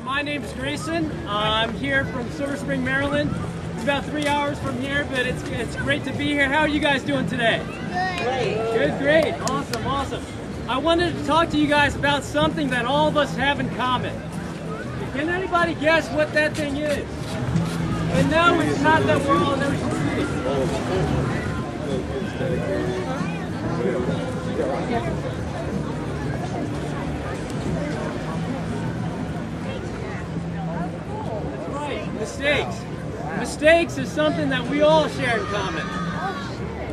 my name is Grayson. I'm here from Silver Spring, Maryland. It's about 3 hours from here, but it's great to be here. How are you guys doing today? Good. Great. Awesome, awesome. I wanted to talk to you guys about something that all of us have in common. Can anybody guess what that thing is? And no, it's not that we're all in Ocean City. That's right, mistakes. Mistakes is something that we all share in common.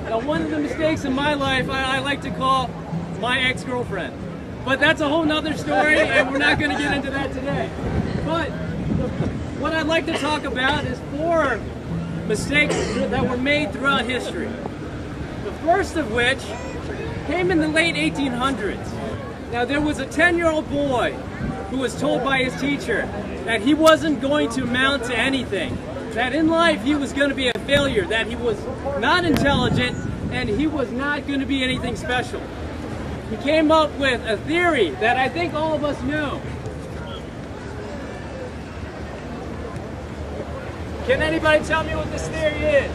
Now, one of the mistakes in my life I like to call my ex-girlfriend. But that's a whole nother story, and we're not going to get into that today. But what I'd like to talk about is 4 mistakes that were made throughout history. The first of which came in the late 1800s. Now, there was a 10-year-old boy who was told by his teacher that he wasn't going to amount to anything, that in life he was going to be a failure, that he was not intelligent, and he was not going to be anything special. He came up with a theory that I think all of us know. Can anybody tell me what this theory is?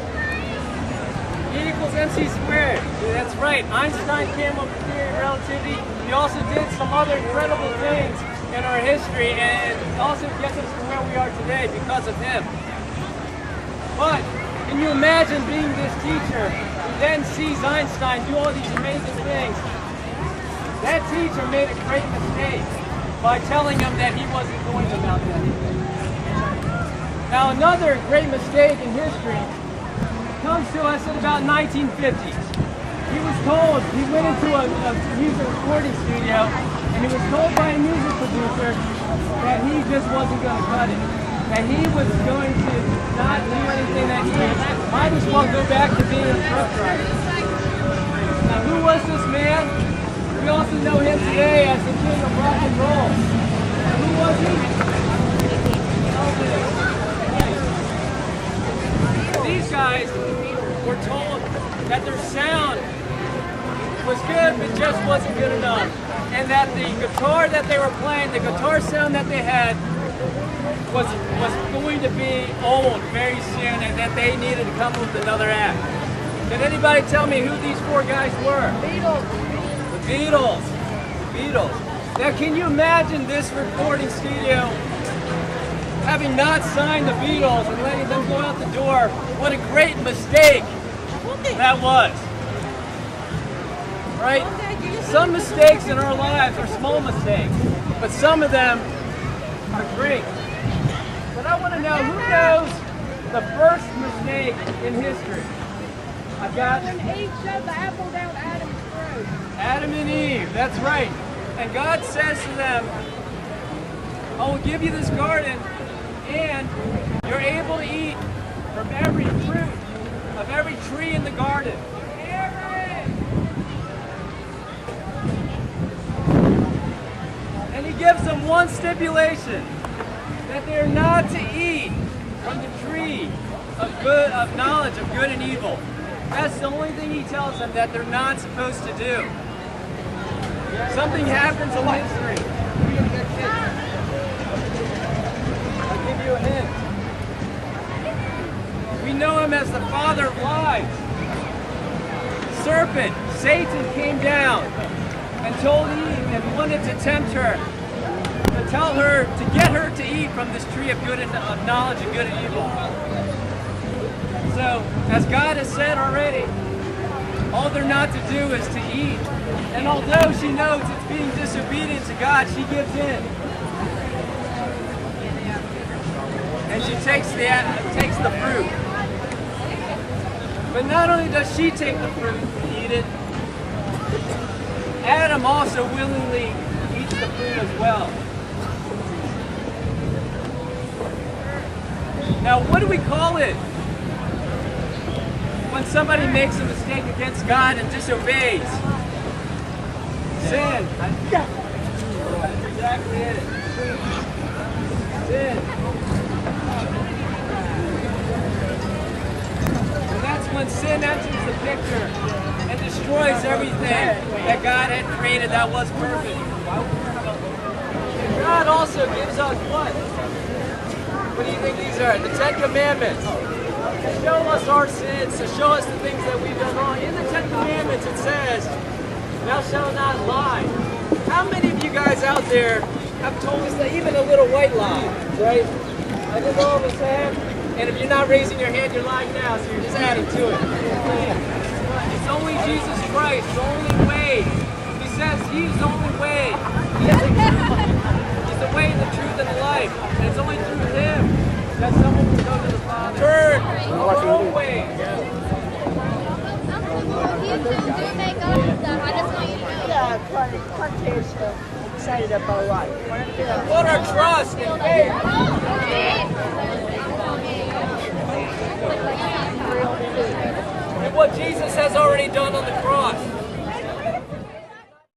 E equals mc squared. Yeah, that's right. Einstein came up with the theory of relativity. He also did some other incredible things in our history, and also gets us to where we are today because of him. But can you imagine being this teacher who then sees Einstein do all these amazing things? That teacher made a great mistake by telling him that he wasn't going to amount to anything. Now, another great mistake in history comes to us in about 1950s. He was told, he went into a music recording studio, and he was told by a music producer that he just wasn't going to cut it. That he was going to not do anything, that he might as well go back to being a truck driver. Now, who was this man? We also know him today as the king of rock and roll. Now, who was he? Elvis. These guys were told that their sound was good, but just wasn't good enough. And that the guitar that they were playing, the guitar sound that they had, was going to be old very soon, and that they needed to come up with another act. Can anybody tell me who these 4 guys were? Beatles. Now, can you imagine this recording studio having not signed the Beatles and letting them go out the door? What a great mistake that was. Right? Some mistakes in our lives are small mistakes, but some of them are great. But I want to know, who knows the first mistake in history? I've got Adam and Eve shoved the apple down Adam's throat. Adam and Eve, that's right. And God says to them, I will give you this garden, and you're able to eat from every fruit of every tree in the garden. And he gives them one stipulation, that they're not to eat from the tree of knowledge of good and evil. That's the only thing he tells them that they're not supposed to do. Something happens in history. I'll give you a hint. We know him as the father of lies. Serpent, Satan, came down and told Eve and wanted to tempt her, to tell her, to get her to eat from this tree of good and of knowledge of good and evil. So, as God has said already, all they're not to do is to eat. And although she knows it's being disobedient to God, she gives in. And she takes the fruit. But not only does she take the fruit and eat it, Adam also willingly eats the fruit as well. Now, what do we call it when somebody makes a mistake against God and disobeys? Sin. That's exactly it. Sin. And that's when sin enters the picture and destroys everything that God had created that was perfect. And God also gives us what? What do you think these are? The 10 Commandments. To show us our sins, to show us the things that we've done wrong. In the 10 Commandments it says, thou shalt not lie. How many of you guys out there have told us that even a little white lie, right? I think all of us have. And if you're not raising your hand, you're lying now, so you're just adding to it. It's only Jesus Christ, the only way. He says he's the only way. He's the way, the truth, and the life. And it's only through him that someone will go to the Father. Turn our own way. Excited about life. Put our trust in faith. And what Jesus has already done on the cross.